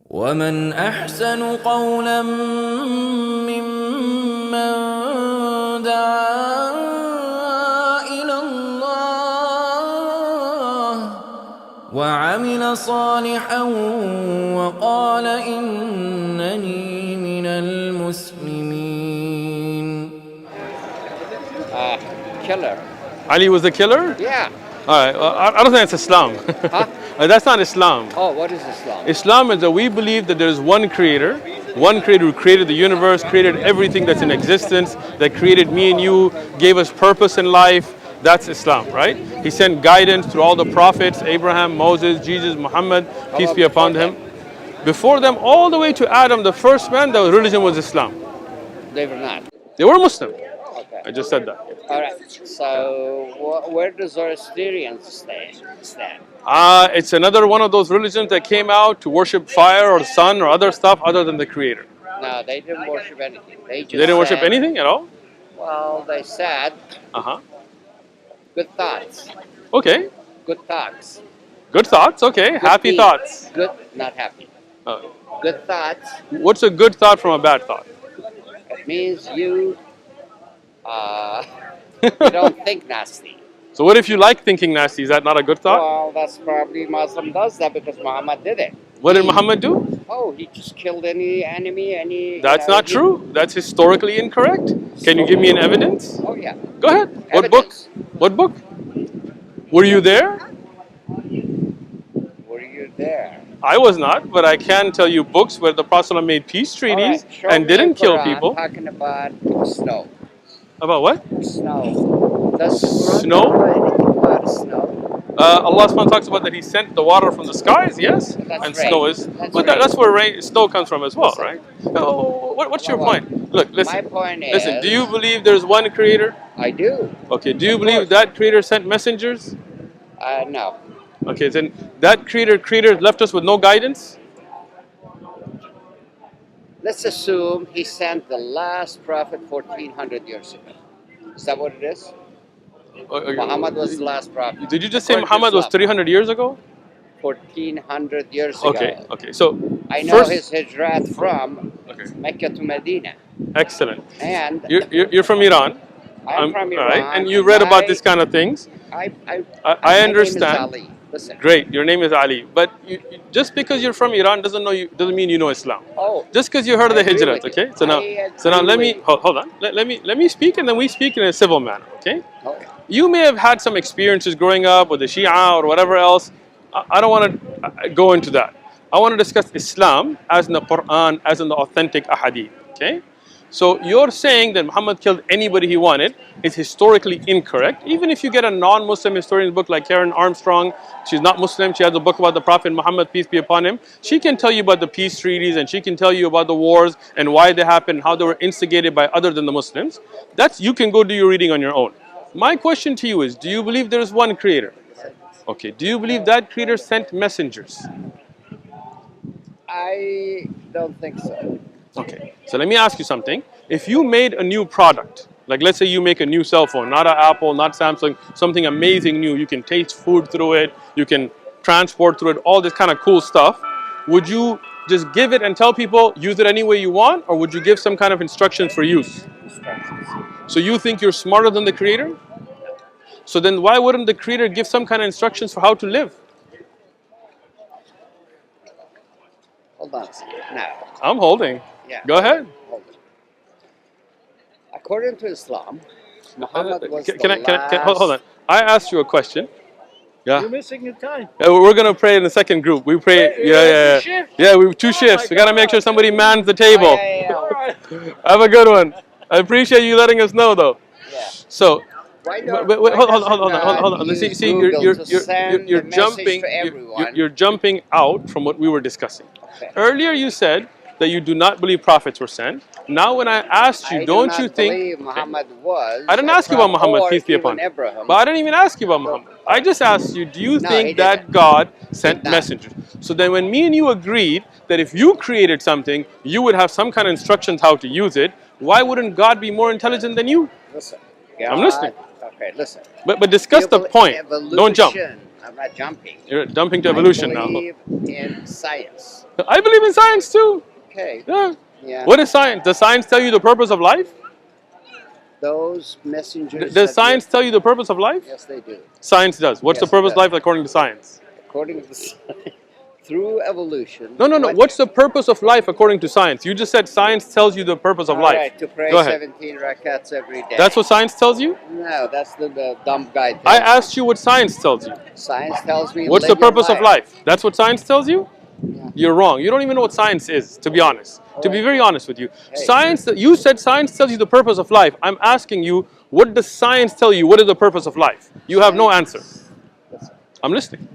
ومن أحسن قولا ممن دعا إلى الله وعمل صالحا وقال إنني من المسلمين. Killer. Ali was the killer? Yeah. All right. I don't think that's Islam. Huh? That's not Islam. Oh, what is Islam? Islam is that we believe that there's one creator who created the universe, created everything that's in existence, that created me and you, gave us purpose in life. That's Islam, right? He sent guidance through all the prophets, Abraham, Moses, Jesus, Muhammad, peace be upon him. Before them, all the way to Adam, the first man, the religion was Islam. They were not. They were Muslim. Okay. I just said that. All right. So, where does Zoroastrians stand? It's another one of those religions that came out to worship fire or sun or other stuff other than the creator. No, they didn't worship anything. They Didn't worship anything at all? Well, they said good thoughts. Okay. Good thoughts. Good thoughts, okay. Good Happy deeds. thoughts. Good, not happy. Good thoughts. What's a good thought from a bad thought? It means you don't think nasty. So what if you like thinking nasty? Is that not a good thought? Well, that's probably Muslim does that because Muhammad did it. What did Muhammad do? Oh, he just killed any enemy. That's not true. That's historically incorrect. Can you give me an evidence? Oh, yeah. Go ahead. What book? Evidence. What book? Were you there? Were you there? I was not, but I can tell you books where the Prophet made peace treaties All right, show and me didn't the kill Quran people. Talking about snow. About what? Snow. Does the Quran Snow? talk about anything about snow? Allah subhanahu wa ta'ala talks about that He sent the water from the skies, yes, That's and rain. snow is. That's But rain. that's where snow comes from as well, Listen. right? What's your Well, point? Look, listen. My point is. Listen. Do you believe there's one creator? I do. Okay. Do you Of believe course. that creator sent messengers? No. Okay. Then that creator left us with no guidance. Let's assume he sent the last prophet 1400 years ago. Is that what it is? Muhammad was the last prophet. Did you just say According to Muhammad was Islam. 300 years ago? 1400 years ago. Okay. Okay. So I know first, his hijrat from okay. Mecca to Medina. Excellent. And You're from Iran. I'm from Iran. All right. And you read about this kind of things. I I understand. My name is Ali. Listen. Great, your name is Ali. But just because you're from Iran doesn't mean you know Islam. Oh. Just because you heard of the I agree Hijrat, with you. okay? So now I let me agree hold on. Let me speak, and then we speak in a civil manner, okay? Okay. You may have had some experiences growing up with the Shia or whatever else. I don't want to go into that. I want to discuss Islam as in the Quran, as in the authentic ahadith, okay? So you're saying that Muhammad killed anybody he wanted is historically incorrect. Even if you get a non-Muslim historian's book like Karen Armstrong, she's not Muslim, she has a book about the Prophet Muhammad, peace be upon him. She can tell you about the peace treaties and she can tell you about the wars and why they happened, how they were instigated by other than the Muslims. You can go do your reading on your own. My question to you is, do you believe there is one creator? Okay, do you believe that creator sent messengers? I don't think so. Okay, so let me ask you something. If you made a new product, like let's say you make a new cell phone, not an Apple, not Samsung, something amazing new, you can taste food through it, you can transport through it, all this kind of cool stuff, would you just give it and tell people, use it any way you want, or would you give some kind of instructions for use? Instructions. So you think you're smarter than the creator? So then why wouldn't the creator give some kind of instructions for how to live? Hold on a second. Now. I'm holding. Yeah. Go ahead. Hold on. According to Islam, Muhammad was Hold on. I asked you a question. Yeah. You're missing your time. Yeah, we're gonna pray in the second group. We pray. Yeah. We have two shifts. We gotta make sure somebody mans the table. All right. Have a good one. I appreciate you letting us know, though. Yeah. So, Why don't, hold on. use See, Google to send you're the jumping. message to everyone? You're jumping out from what we were discussing. Okay. Earlier, you said that you do not believe prophets were sent. Now, when I asked you, don't you think? I believe Muhammad was. I didn't ask you about Muhammad, peace be upon him. Abraham. But I didn't even ask you about Muhammad. I just asked you, do you No, think he that didn't. God sent not. messengers? So then when me and you agreed that if you created something, you would have some kind of instructions how to use it, why wouldn't God be more intelligent than you? Listen. I'm listening. Okay, listen. But discuss the point. Don't jump. I'm not jumping. You're jumping to evolution I now. believe in science. I believe in science too. Okay. Yeah. Yeah. What is science? Does science tell you the purpose of life? Those messengers. Does science tell you the purpose of life? Yes, they do. Science does. What's Yes, the purpose it of does. life according to science? According to the through evolution. No. What's the purpose of life according to science? You just said science tells you the purpose of All life. right, to pray Go ahead. 17 rakats every day. That's what science tells you? No, that's the dumb guy. Tells I asked you what science tells you. Science tells me. What's the live your purpose of life? That's what science tells you? Yeah. You're wrong. You don't even know what science is, to be honest. To be very honest with you. Hey. Science, you said science tells you the purpose of life. I'm asking you, what does science tell you? What is the purpose of life? You have no answer. Listen, I'm listening.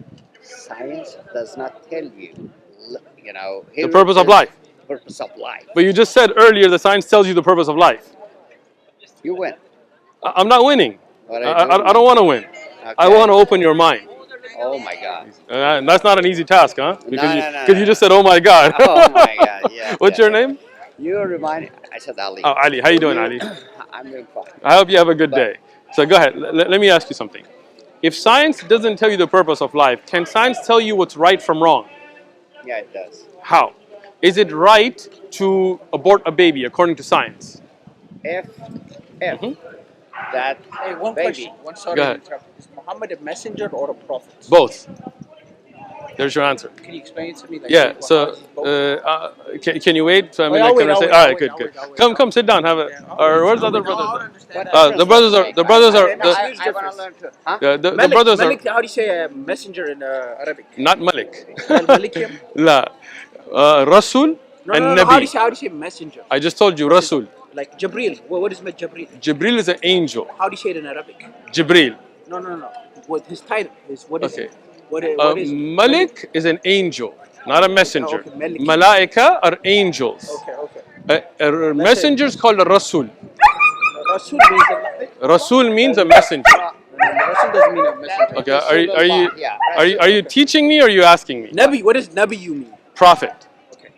science does not tell you, The purpose of life. Purpose of life. But you just said earlier that science tells you the purpose of life. You win. I'm not winning. What I don't want to win. I Okay. want to open your mind. Oh my God. That's not an easy task, huh? Because No. you just said, oh my God. Oh my God. Yeah. What's your name? You remind. I said Ali. Oh, Ali. How you doing, Ali? I'm doing fine. I hope you have a good day. So go ahead. Let me ask you something. If science doesn't tell you the purpose of life, can science tell you what's right from wrong? Yeah, it does. How? Is it right to abort a baby according to science? If Mhm. that Hey, one baby. question. One sorry Go to ahead. interrupt. Is Muhammad a messenger or a prophet? Both. There's your answer. Can you explain it to me? Like, Yeah. how So is he both? can you wait? So I mean, I'll like, wait, can I I'll say? wait, All I'll right. wait, Good. I'll wait. Come sit down. Have a. Or where's the other brothers? The brothers are. The brothers are. No, The, huge I want difference. to learn too. Huh? the brothers are Malik, how do you say messenger in Arabic? not Malik. Malikim? La. Rasul No, and no, no. How do Nabi. you say messenger? I just told you Rasul. Like Jabril. What is Jabril? Jibril is an angel. How do you say it in Arabic? Jibril. No. What his title is? What is Okay. it? What is Malik is an angel, not a messenger. Okay, Malik. Malaika are angels. Okay. A messenger is called a Rasul. Rasul means a Rasul means a messenger. Rasul doesn't mean a messenger. Okay, Yeah. are you teaching me or are you asking me? Nabi, what does Nabi you mean? Prophet. Okay.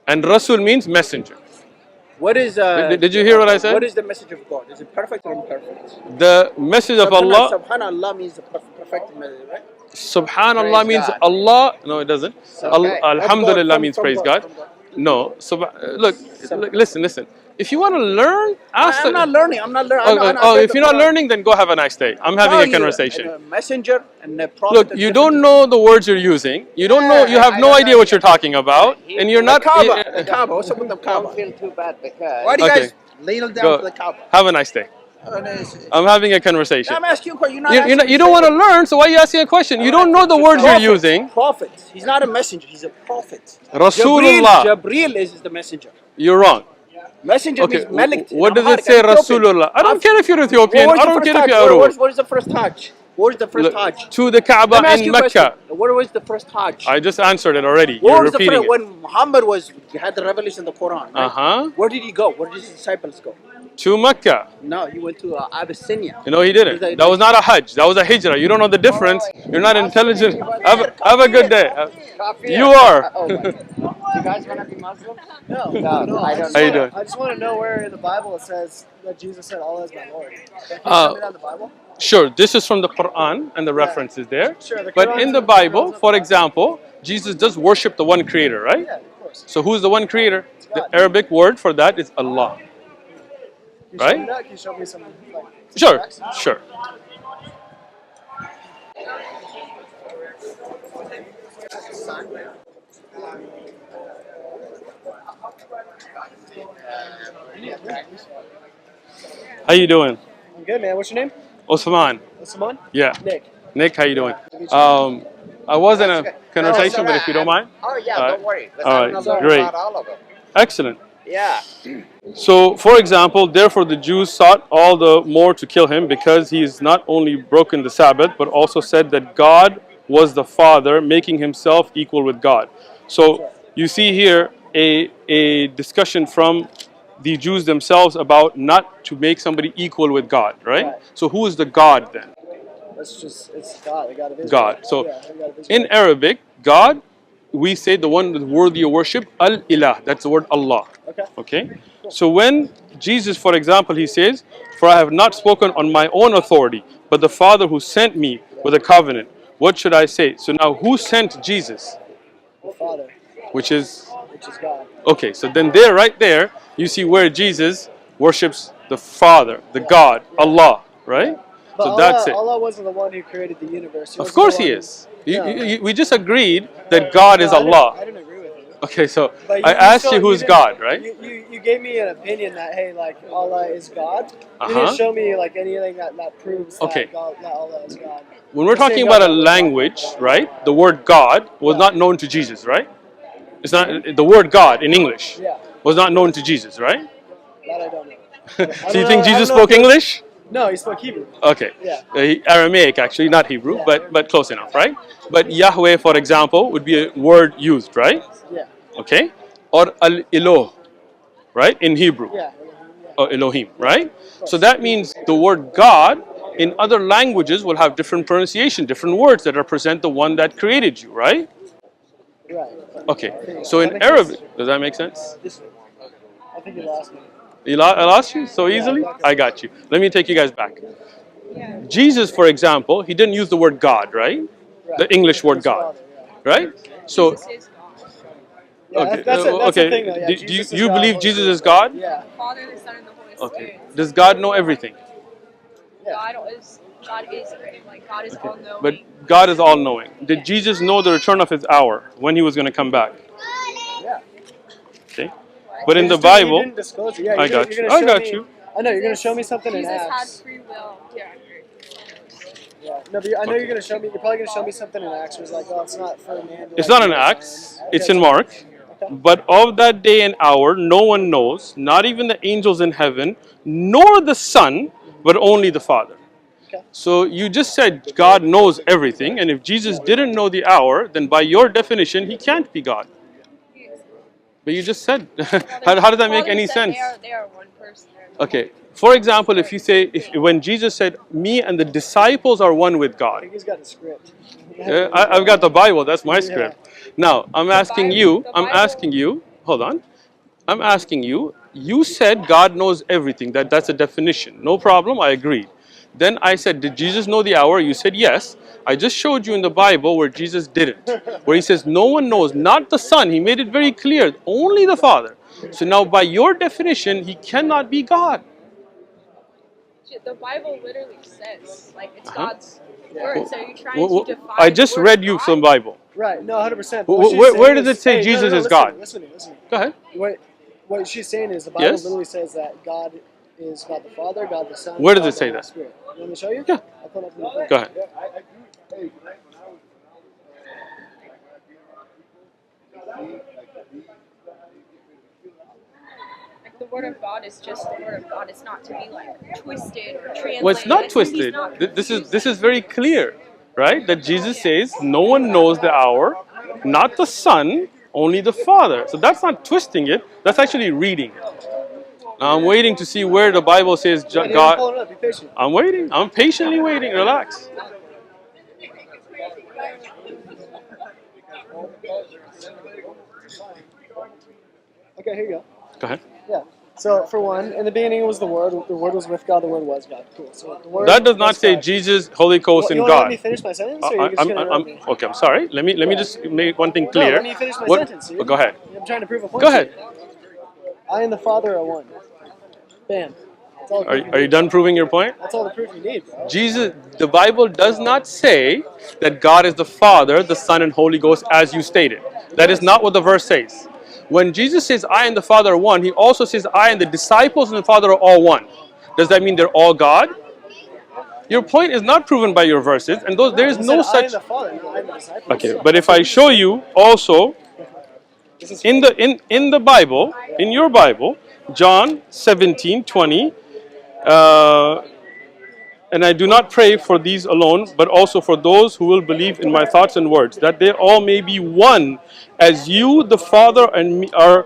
And Rasul means messenger. What is Did you hear what I said? What is the message of God? Is it perfect or imperfect? The message of Allah, Subhanallah means the perfect message, right? Subhanallah Praise means God. Allah. No, it doesn't. Okay. Alhamdulillah From means God, praise from God. God. No. Look, listen. If you want to learn, ask. I'm not learning. I'm not learning. If you're not learning, then go have a nice day. I'm having a conversation. A messenger and a prophet. Look, you don't know the words you're using. You don't know. You have no idea what you're talking about, and you're not. The Kaaba. What's up with the I don't Kaaba? feel too bad because Why do you Okay. guys kneel down Go. to the Kaaba? Have a nice day. I'm having a conversation. I'm asking you a question. You're not You don't want to learn, so why are you asking a question? You don't know the words you're using. Prophet. He's not a messenger. He's a prophet. Rasulullah. Jabril is the messenger. You're wrong. Messenger Okay, means Malik. what does Amharic, it say, I'm Ethiopian. Rasulullah? I don't care if you're Ethiopian. What was I the don't first care if Hajj? you're Arab. What is the first Hajj? What is the first Hajj? To the Kaaba Let me ask in you a question. Mecca. What was the first Hajj? I just answered it already. What You're was the repeating first, it. when Muhammad had the revelation of the Quran, right? Where did he go? Where did his disciples go? To Mecca. No, he went to Abyssinia. You know, he didn't. That was not a Hajj. That was a Hijrah. You don't know the difference. You're not intelligent. Have a good day. You are. Oh, you guys want to be Muslim? No, I don't How you doing? I just want to know where in the Bible it says that Jesus said Allah is my Lord. Can you Uh, show me that in the Bible? Sure, this is from the Quran and the reference is there. Sure, the But Quran's in the in the Bible, Quran's for in the example, Jesus does worship the one creator, right? Yeah, of course. So who's the one creator? The God. Arabic word for that is Allah. Can you Right? show me that? Can you show me some Sure, facts? sure. How you doing? I'm good, man. What's your name? Osman. Usman? Yeah. Nick. Nick, how you doing? I was in a conversation, but if you don't mind. Oh yeah, All right. don't worry. Let's All have right, another great. about all of them. Excellent. Yeah. So, for example, therefore the Jews sought all the more to kill him because he has not only broken the Sabbath, but also said that God was the Father, making himself equal with God. So, you see here a discussion from the Jews themselves about not to make somebody equal with God, right? Right. So, who is the God then? It's God, the God of Israel. God. So, Yeah, the God of Israel. in Arabic, God, we say the one that's worthy of worship, Al-Ilah. That's the word Allah. Okay. Okay? So when Jesus, for example, he says, "For I have not spoken on my own authority, but the Father who sent me with a covenant. What should I say? So now, who sent Jesus? The Father, Which is God. okay. So then, there, right there, you see where Jesus worships the Father, the God, Allah, right? But So that's it. Allah wasn't the one who created the universe. Of course, He is. No. We just agreed that God is Allah. I didn't agree with you. Okay, so But I asked you who's God, right? You gave me an opinion that, hey, like, Allah is God. You didn't show me, like, anything that proves that, that Allah is God. When we're talking about a language, right, the word God was not known to Jesus, right? It's not the word God in English was not known to Jesus, right? That I don't know. So you think Jesus spoke English? No, he spoke Hebrew. Okay. Yeah. Aramaic, actually, not Hebrew, but close enough, right? But Yahweh, for example, would be a word used, right? Yeah. Okay. Or al-Iloh, right, in Hebrew. Yeah. Or Elohim, right? So that means the word God in other languages will have different pronunciation, different words that represent the one that created you, right? Right. Okay. So in Arabic, does that make sense? I think you lost me. I lost you so easily? I got you. Let me take you guys back. Jesus, for example, he didn't use the word God, right? The English word God, right? So, okay. That's the thing, though. Yeah, Do you believe Jesus is God? Yeah. Father, the Son, and the Holy Spirit. Okay. Does God know everything? God is like God is all knowing. But God is all knowing. Did Jesus know the return of his hour when he was going to come back? Yeah. Okay. But in the Bible, you didn't disclose it. Yeah, I got you. I got you. I know you're going to show me something in Jesus Acts. had free will. Yeah. Yeah. No, but I know you're going to show me. You're probably going to show me something in Acts. Where it's like, oh, it's not for a man. It's not in Acts. It's in Mark. Okay. But of that day and hour, no one knows, not even the angels in heaven, nor the Son, but only the Father. Okay. So you just said God knows everything, and if Jesus didn't know the hour, then by your definition, he can't be God. But you just said, how does that make any sense? They are one person. Okay. For example, if you say, when Jesus said, me and the disciples are one with I God. think he's got a script. I've got the Bible, that's my script. Now, I'm asking you, hold on. I'm asking you, you said God knows everything, that's a definition. No problem, I agree. Then I said, did Jesus know the hour? You said yes. I just showed you in the Bible where Jesus didn't. Where he says, no one knows, not the Son. He made it very clear, only the Father. So now by your definition, he cannot be God. The Bible literally says, like, it's God's word. So you're trying to define. I just read you from the Bible. Right. No, 100%. Where does it say Jesus is God? Listen to me. Go ahead. What she's saying is the Bible literally says that God is God the Father, God the Son. Where does it say that? Spirit. You want me to show you? Yeah. I'll put up in the phone. Go ahead. The word of God is just the word of God. It's not to be like twisted or translated. Well, it's not twisted. This is very clear, right? That Jesus says no one knows the hour, not the Son, only the Father. So that's not twisting it. That's actually reading it. Now I'm waiting to see where the Bible says God. I'm waiting. I'm patiently waiting. Relax. Okay, here you go. Go ahead. Yeah. So for one, in the beginning was the Word was with God, the Word was God. Cool. So the Word that does not say God. Jesus, Holy Ghost, and God. Let me finish my sentence, or you're just gonna me? Okay, I'm sorry. Let me just make one thing clear. No, let me finish my sentence. Go ahead. I'm trying to prove a point. Go ahead. I and the Father are one. Bam. Are you done proving your point? That's all the proof you need, bro. Jesus, the Bible does not say that God is the Father, the Son, and Holy Ghost as you stated. That is not what the verse says. When Jesus says, I and the Father are one, he also says, I and the disciples and the Father are all one. Does that mean they're all God? Your point is not proven by your verses, and there is no such... I and the Father, not I and the disciples. Okay, but if I show you also, in the Bible, in your Bible, John 17:20, and I do not pray for these alone, but also for those who will believe in my thoughts and words, that they all may be one, as you, the Father, and me are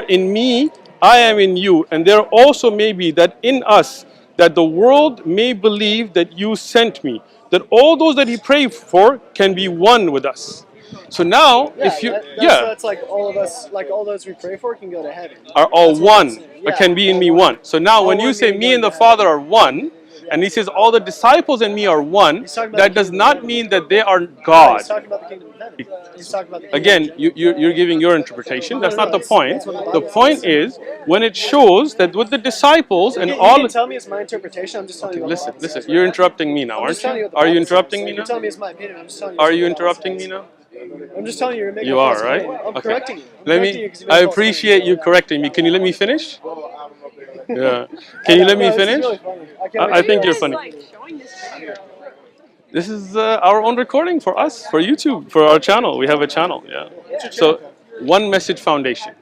in me, I am in you, and there also may be that in us, that the world may believe that you sent me, that all those that he prayed for can be one with us. So now, that's like all of us, like all those we pray for can go to heaven. Are all one, but can be in me one. So now when you say me and the Father are one, And he says, all the disciples and me are one. That does not mean that they are No, God. he's talking about the kingdom of heaven. He's talking about the kingdom Again, of heaven. you're giving your interpretation. That's not the point. That's what the The Bible point says. is when it shows that with the disciples and You all. can tell me it's my interpretation. I'm just telling you what the Listen, Bible listen. says. You're interrupting me now, I'm aren't just telling you you? what the Are you Bible interrupting says. me You're now? telling me it's my opinion. I'm just telling you. Are what you the Bible interrupting me says. now? I'm just telling you. You're making You a are, false right? claim. I'm Okay. correcting you. I'm Let correcting you me. 'cause you made I a false claim. appreciate you correcting me. Can you let me finish? Yeah. Can you let me No, this is finish? really funny. can't I wait to think do you're this. funny. Like showing this video. This is our own recording for us, for YouTube, for our channel. We have a channel, yeah. So, One Message Foundation.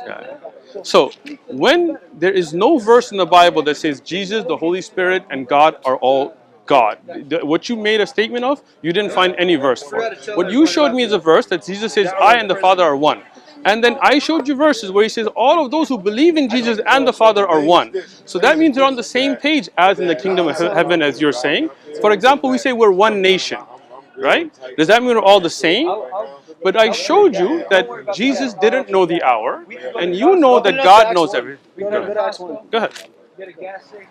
Yeah. So, when there is no verse in the Bible that says Jesus, the Holy Spirit, and God are all God, what you made a statement of, you didn't find any verse for it. What you showed me is a verse that Jesus says, I and the Father are one. And then I showed you verses where he says, all of those who believe in Jesus and the Father are one. So that means they're on the same page as in the kingdom of heaven, as you're saying. For example, we say we're one nation, right? Does that mean we're all the same? But I showed you that Jesus didn't know the hour, and you know that God knows everything. Go to Acts 1. Go ahead. Get a gas station,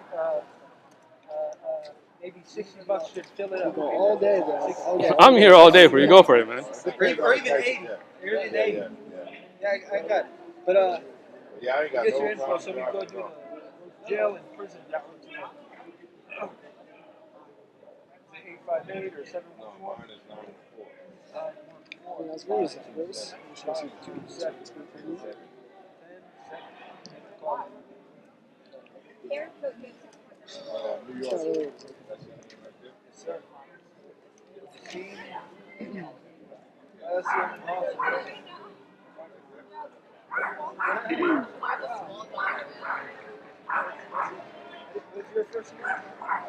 maybe $60 should fill it up. Go all day, bro. All day. I'm here all day for you. Go for it, man. Or even 80. Or even 80. Yeah, I got it. But Yeah, I ain't got get your no info so we go do the jail and prison. That one's 858 or 714. Mine is 914. Yeah, as good as it goes. I'm sure it's like 2 seconds. New York.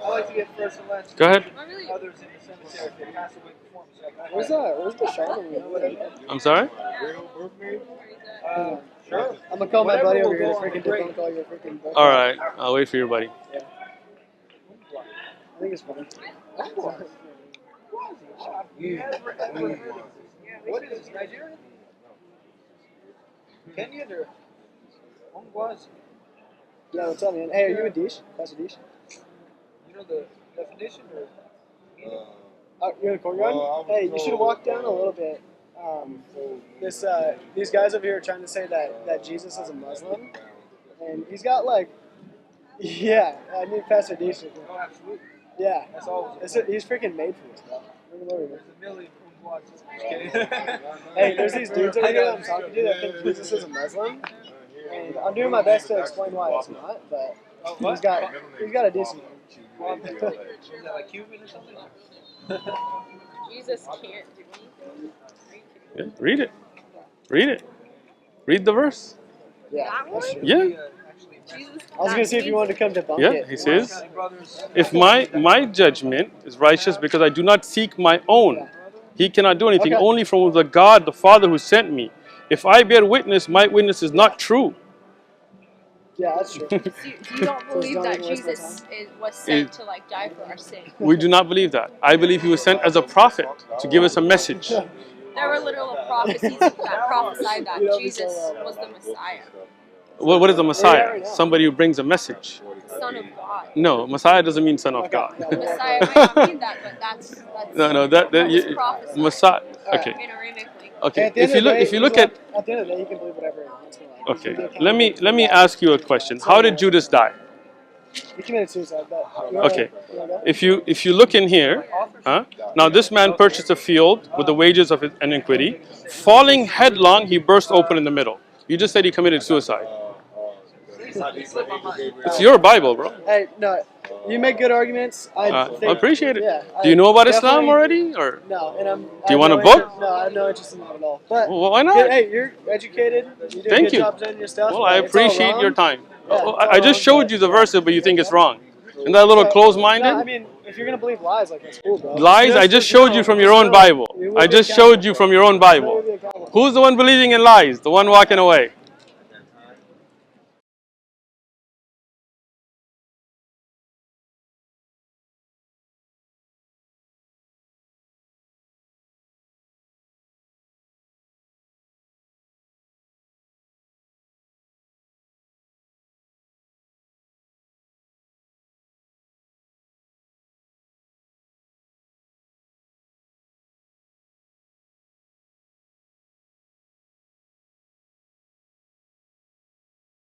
I like to get first and last. Go ahead. Others in the cemetery, if they pass away before me. So Where's that? Where's the shaman? I'm sorry? Sure. I'm gonna call my Whatever buddy over will here to go on freaking the break. debunk all your freaking books. All right. I'll wait for your buddy. I think it's funny. What is this, Nigerian? Kenyan or Ongwas? Yeah, what's up, man? Hey, are you a Dish? Pastor Dish? You know the definition or? You're in the courtyard? Well, Hey, you should walk down a little bit. These guys over here are trying to say that Jesus is a Muslim, and he's got like, yeah, I need Pastor Dish. Oh, absolutely. Yeah, That's all. he's freaking made for this, bro. Bring him over here. There's a million Ongwas. Just kidding. Hey, there's these dudes over here that I'm talking to that think Jesus is a Muslim, and I'm doing my best to explain why it's not, but he's got a decent one. Is that like Cuban or something? Jesus can't do anything. Yeah, read it. Read it. Read the verse. Yeah, That that's one? true. Yeah. Jesus I was gonna see if you wanted to come debunk Yeah, it. he says, if my judgment is righteous because I do not seek my own, he cannot do anything, Okay. only from the God, the Father who sent me. If I bear witness, my witness is not true. Yeah, that's true. So you don't believe don't that even waste my Jesus was sent to like die for our sin? We do not believe that. I believe he was sent as a prophet to give us a message. There were literal prophecies that prophesied that Jesus was the Messiah, What is a Messiah? Somebody who brings a message. Son of God. No, Messiah doesn't mean son of God. Messiah might not mean that, but that's No, that was prophesied Messiah. Okay, panoramically. okay. At the end If you look at the end of the day, you can believe whatever. That's what okay, let me ask you a question. How did Judas die? He committed suicide, but Okay, if you look in here, now this man purchased a field with the wages of his iniquity. Falling headlong, he burst open in the middle. You just said he committed suicide. It's your Bible, bro. Hey, no, you make good arguments. I appreciate it. Yeah, Do you know about Islam definitely- already, or No, and I'm. Do you want a book? No, I have no interest in that at all. But well, why not? hey, you're educated. You do a Thank good you. job presenting your stuff. Well, I It's all appreciate wrong. your time. Yeah, Well, it's I all just wrong, showed you the verse, but you think it's wrong. Isn't that a So, little closed-minded? No, I mean, if you're gonna believe lies, like that's cool, bro. Lies? I just showed you from your own Bible. I just showed you from your own Bible. Who's the one believing in lies? The one walking away.